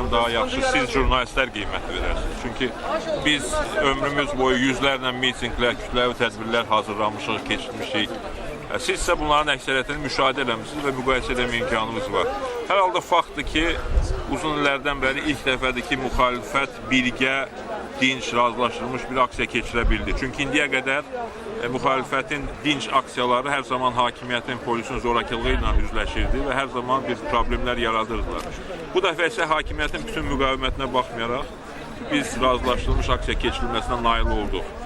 bizdən daha yaxşı siz jurnalistlər qiymət verərsiniz. Çünki biz ömrümüz boyu yüzlərlə mitinglər, kütləvi tədbirlər hazırlamışıq, keçirmişik. Siz isə bunların əksəriyyətini müşahidə eləmişsiniz və müqayisə eləmə imkanımız var. Hər halda faktdır ki, uzun illərdən bəri ilk dəfədir ki, müxalifət birgə, dinç, razılaşdırılmış bir aksiya keçirə bildi. Çünki indiyə qədər müxalifətin dinç aksiyaları hər zaman hakimiyyətin, polisin zorakılığı ilə üzləşirdi və hər zaman bir problemlər yaradırdılar. Bu dəfə isə hakimiyyətin bütün müqavimətinə baxmayaraq biz razılaşdırılmış aksiya keçirilməsinə nail olduq.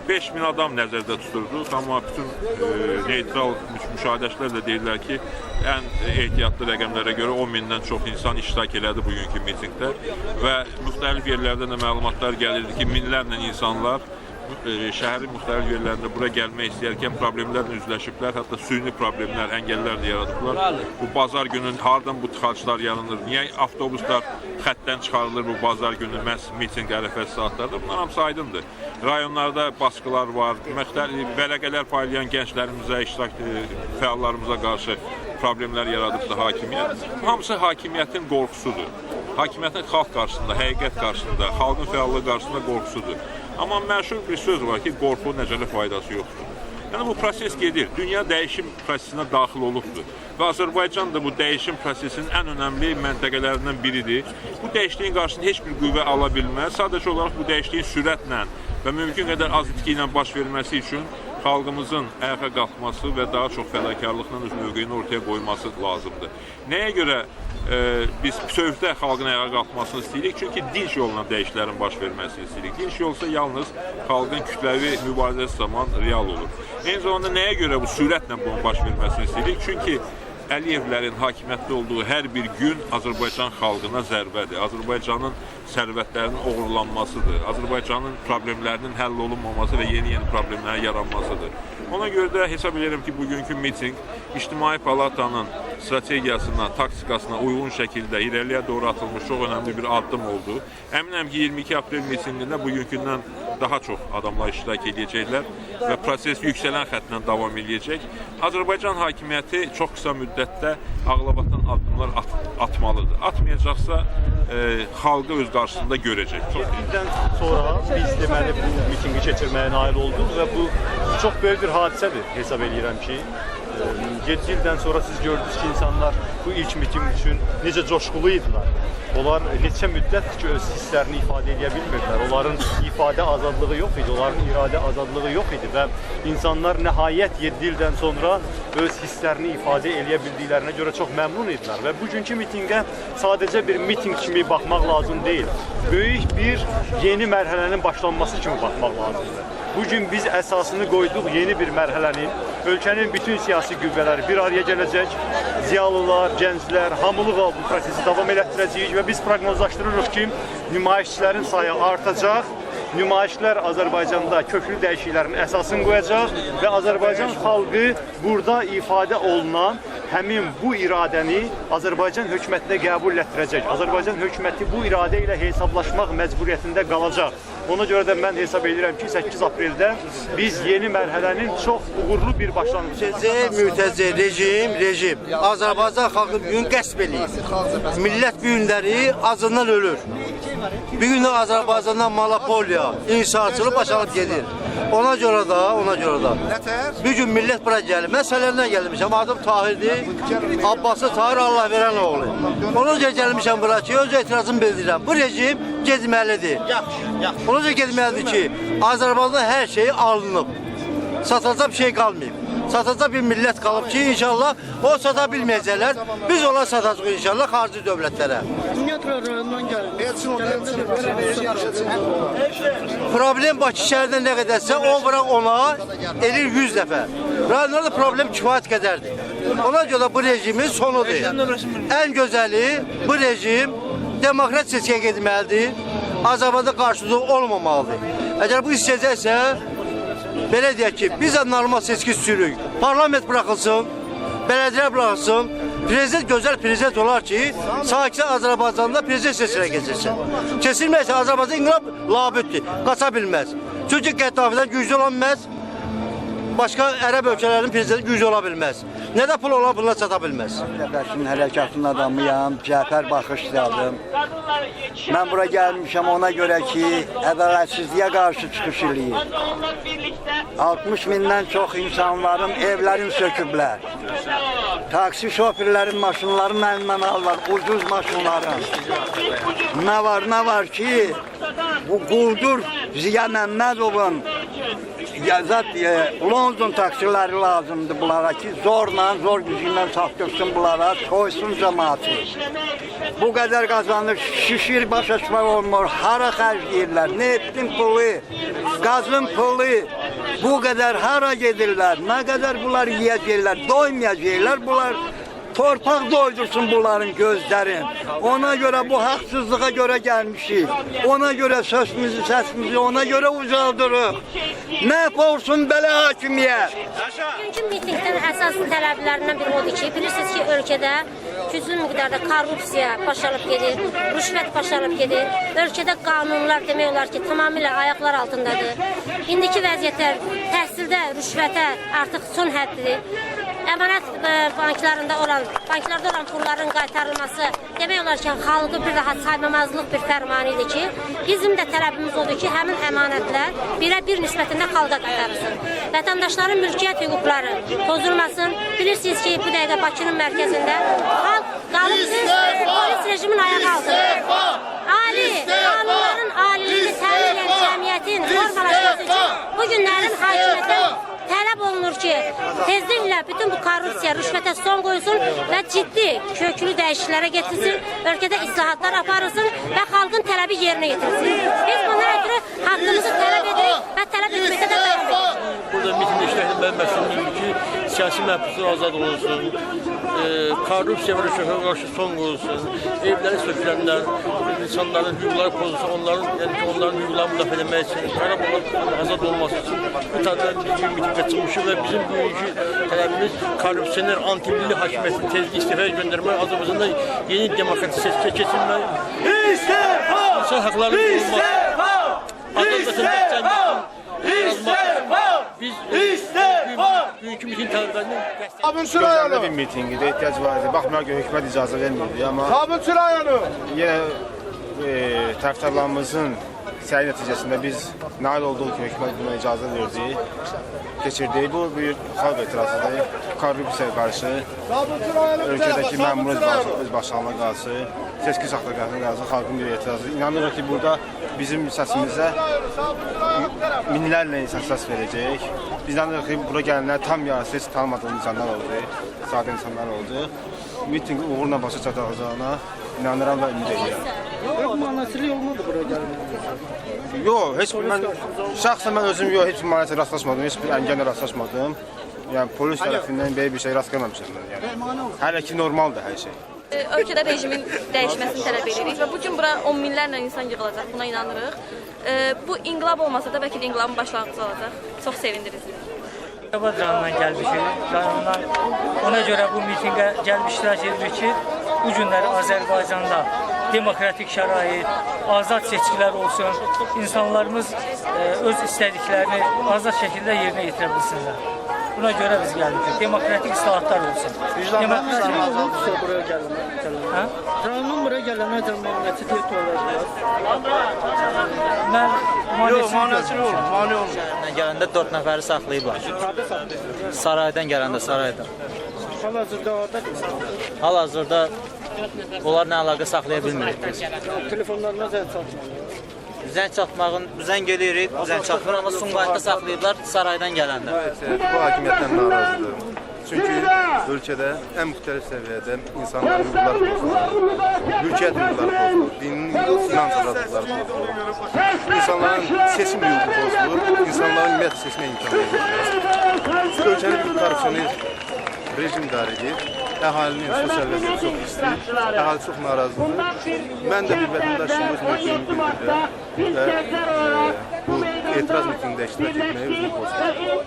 5000 adam nəzərdə tutulduq, amma bütün neytral müşahidəçilər də deyirlər ki, ən ehtiyatlı rəqəmlərə görə 10.000-dən çox insan iştirak elədi bugünkü mitingdə və müxtəlif yerlərdən də məlumatlar gəlirdi ki, minlərlə insanlar şəhərin müxtəlif yerlərində bura gəlmək istəyərkən problemlərlə üzləşiblər, hətta süni problemlər, əngəllər də yaradıblar. Bu bazar günü hardan bu tıxaclar yaranır, niyə avtobuslar xəttdən çıxarılır bu bazar günü məhz miting ərəfəsi saatlarda? Bunlar hamısı aydındır. Rayonlarda baskılar var, müxtəlif vərəqələr paylayan gənclərimizə, fəallarımıza qarşı problemlər yaradıbdır hakimiyyət. Bu hamısı hakimiyyətin qorxusudur. Hakimiyyətin xalq qarşısında, həqiqət qarşısında, xalqın fəallığı qarşısında qorxusudur. Amma məşhur bir söz var ki, qorxu necələ faydası yoxdur. Yəni bu proses gedir. Dünya dəyişim prosesinə daxil olubdur. Və Azərbaycan da bu dəyişim prosesinin ən önəmli məntəqələrindən biridir. Bu dəyişikliyin qarşısında heç bir qüvvə ala bilməz. Sadəcə olaraq bu dəyişikliyin sürətlə və mümkün qədər az itki ilə baş verməsi üçün xalqımızın ayağa qalxması və daha çox fədakarlıqla öz mövqeyini ortaya qoyması lazımdır. Nəyə görə biz sövdə xalqın ayağa qalxmasını istəyirik? Çünki dinç yolla dəyişikliklərin baş verməsini istəyirik. Dinç yol isə yalnız xalqın kütləvi mübarizəsi zaman real olur. Eyni zamanda nəyə görə bu sürətlə bunun baş verməsini istəyirik? Çünki Əliyevlərin hakimiyyətdə olduğu hər bir gün Azərbaycan xalqına zərbədir. Azərbaycanın sərvətlərinin oğurlanmasıdır. Azərbaycanın problemlərinin həll olunmaması və yeni-yeni problemlərin yaranmasıdır. Ona görə də hesab edirəm ki, bugünkü miting İctimai Palatanın strategiyasına, taktikasına uyğun şəkildə irəliyə doğru atılmış çox önəmli bir addım oldu. Əminəm ki, 22 aprel mitingində bugünkündən daha çox adamlar iştirak edəcəklər və proses yüksələn xəttlə davam edəcək. Azərbaycan hakimiyyəti çox qısa müddətdə ağlabatan addımlar atmalıdır. Atmayacaqsa xalqı öz qarşısında görəcək. Bizdən sonra biz deməli bu mitingi keçirməyə nail olduq və bu çox böyük bir hadisədir hesab edirəm ki. 7 ildən sonra siz gördünüz ki, insanlar bu ilk miting üçün necə coşqulu idilər. Onlar neçə müddətdir ki, öz hisslərini ifadə edə bilmirdilər. Onların ifadə azadlığı yox idi, onların iradə azadlığı yox idi və insanlar nəhayət 7 ildən sonra öz hisslərini ifadə edə bildiklərinə görə çox məmnun idilər və bugünkü mitingə sadəcə bir miting kimi baxmaq lazım deyil. Böyük bir yeni mərhələnin başlanması kimi baxmaq lazımdır. Bugün biz əsasını qoyduq yeni bir mərhələnin, ölkənin bütün siyasi qüvvələri bir araya gələcək, ziyalılar, gənclər, hamılıqla bu prosesi davam elətdirəcəyik və biz proqnozlaşdırırıq ki, nümayişçilərin sayı artacaq, nümayişlər Azərbaycanda köklü dəyişikliklərin əsasını qoyacaq və Azərbaycan xalqı burada ifadə olunan həmin bu iradəni Azərbaycan hökumətinə qəbul etdirəcək. Azərbaycan hökuməti bu iradə ilə hesablaşmaq məcburiyyətində qalacaq. Ona görə də mən hesab edirəm ki, 8 apreldə biz yeni mərhələnin çox uğurlu bir başlanğıcı. Mültəci rejim. Azərbaycan xalqı bugün qəsb eləyir. Millət bu günləri acından ölür. Bir gün Azərbaycandan monopoliya, inşaatçılıq başlanıb gedir. Ona görə da bir gün millət bura gəlir. Mən Sələndən gəlmişəm, adım Tahirdir. Abbası Tahir Allah verən oğlu. Ona görə gəlmişəm bura ki, öz etirazımı bildirirəm. Bu rejim getməlidir. Ona görə getməlidir ki, Azərbaycanda hər şey alınıb. Satılacaq bir şey qalmayıb. Satacaq bir millət qalıb ki, inşallah o sata bilməyəcəklər. Biz onlar satacaq inşallah xarici dövlətlərə. Problem Bakı şəhərində nə qədərsə, o bırak ona elir 100 dəfə. Rayonlarda problem kifayət qədərdir. Ona görə bu rejimin sonudur. Ən gözəli bu rejim demokrat seçkiyə getməlidir. Azərbaycanda qarşılığı olmamalıdır. Əgər bu istəyəcəksə, belə deyək ki, biz normal seçki sürük. Parlament buraxılsın, bələdiyyələr buraxılsın, prezident gözəl prezident olar ki, sakitcə Azərbaycanda prezident seçkiyə keçirsin. Keçirməysə Azərbaycan inqilab labüddür, qaça bilməz. Çünki Qəddafidən güclü olan bilməz, başqa ərəb ölkələrinin prezidenti güc ola bilməz. Nə də pul ola bunlar çata bilməz. Dəfəsinin hərəkatının adamıyam, cəfər baxışladım. Mən bura gəlmişəm ona görə ki, ədalətsizliyə qarşı çıxış eləyir. 60 mindən çox insanların evlərini söküblər. Taksi şoförlərin maşınlarını əlindən alırlar, ucuz maşınların. Nə var ki, bu quldur Ziya Məmmədovun London taksiləri lazımdır bunlara ki, zor gücü ilə çatdırsın bunlara, soysun cəmaatı. Bu qədər qazanır, şişir, baş açmaq olmur, hara xərcləyirlər, neftin pulu, qazın pulu, bu qədər hara gedirlər, nə qədər bunlar yiyəcəklər, doymayacaqlar, bunlar torpaq doydursun bunların gözlərin. Ona görə bu haqsızlığa görə gəlmişik. Ona görə səsimizi ona görə ucaldırıq. Nə olsun belə hakimiyyət? Bugünkü mitingdən əsas tələblərindən biri odur ki, bilirsiniz ki, ölkədə güclü miqdarda korrupsiya başalıb gedir, rüşvət başalıb gedir. Ölkədə qanunlar demək olar ki, tamamilə ayaqlar altındadır. İndiki vəziyyətlər təhsildə rüşvətə artıq son həddidir. Əmanət banklarda olan pulların qaytarılması demək olar ki, xalqı bir daha saymamazlıq bir fərmanı idi ki, bizim də tələbimiz odur ki, həmin əmanətlər birə-bir nisbətində xalqa qaytarılsın. Vətəndaşların mülkiyyət hüquqları pozulmasın. Bilirsiniz ki, bu dəqiqə Bakının mərkəzində xalq qalıb polis rejimin ayağı altında. Qanunların aliliyini təmin edən cəmiyyətin formalaşması üçün bu günlərin hakimiyyəti tələb olunur ki, tezliklə bütün bu korrupsiya, rüşvətə son qoyulsun və ciddi, köklü dəyişikliklərə getirilsin, ölkədə islahatlar aparılsın və xalqın tələbi yerinə yetirilsin. Biz bundan ötürü haqqımızı tələb edirik və tələb etməkdə də davam edirik. Burada mitingdə işləyən mən məsuluyum ki, siyasi məhbuslar azad olunsun, korrupsiya və rüşvətə qarşı son qoyulsun, evləri sökülənlər, insanların hüquqları pozulsun, onların hüquqlarını müdafiə etmək üçün, Qarabağın azad olması üçün bu tədbirlər bir mitingə çıxmışıq və bizim bugünkü tələbimiz korrupsioner, anti-milli hakimiyyətin tezli istifaya göndərmək, Azərbaycanda yeni demokratik seçkiyə keçilmək, insan haqlarının qorunması, Azərbaycan biz bugünkü miting tələblərini bir mitingdə ehtiyac var idi. Baxmayaraq ki, hökumət icazə vermirdi, amma yenə tərəfdarlarımızın səy nəticəsində biz nail olduq ki, hökumət buna icazə verdi, keçirdik. Bu bir xalq etirazıdır, korrupsiyaya qarşı, ölkədəki məmur öz başlanma qarşı, seçki saxlaqlarına qarşı xalqın bir etirazı. İnanırıq ki, burada bizim səsimizə minlərlə insan səs verəcək. Biz inanırıq ki, bura gələnlər tam yarısı heç tanımadığımız insanlar oldu, sadə insanlar oldu. Miting uğurla başa çatacağına inanıram və ümid edirəm. Yox, manasili olmadı bura gəlmək. Yox, şəxsən mən özüm heç bir manasili rastlaşmadım, heç bir əngələ rastlaşmadım. Yəni, polis tərəfindən belə bir şey rast gəlməmişəm mən. Yəni, hələ ki, normaldır hər şey. Ölkədə rejimin dəyişməsini tələb edirik və bugün bura 10 minlərlə insan yığılacaq, buna inanırıq. Bu inqilab olmasa da bəlkə də inqilabın başlanğıcı olacaq. Çox sevindirici. Azərbaycandan gəlmişik, rayondan. Ona görə bu mitingə gəlib iştirak edirik ki, bu günləri Azərbaycanda demokratik şərait, azad seçkilər olsun, insanlarımız öz istədiklərini azad şəkildə yerinə yetirə bilsinlər. Buna görə biz gəldik. Demokratik islahatlar olsun. Vicdanlarınız olmuşsa buraya gələnlər. Rayonun buraya gələnlər cəmiyyəti deyət olacaq. Mən Manasili olur, mani olur. Gələndə 4 nəfəri saxlayıblar. Saraydan gələndə, saraydan. Hal-hazırda orada Hal-hazırda onlar nə əlaqə saxlaya bilmirik biz. telefonlarına zəng çatmır. Zəng çatmağın, zəng eləyirik, zəng çatmır, amma Sumqayıtda saxlayıblar saraydan gələndə. Bu hakimiyyətdən narazıdır. Çünki ölkədə ən müxtəlif səviyyədə insanların hüquqları pozulur, mülkiyyət hüquqları pozulur, dinin inanc azadlıqları pozulur, insanların seçim hüququ pozulur, insanların ümumiyyətlə seçmə imkanı verilmir. Ölkəni bir korrupsioner rejim idarə edir, əhalinin sosial vəziyyəti çox pisdir, əhali çox narazıdır. Mən də bir vətəndaş kimi öz mövqeyimi bildirirəm və bu etiraz mitingdə iştirak etməyi özümü pozulur.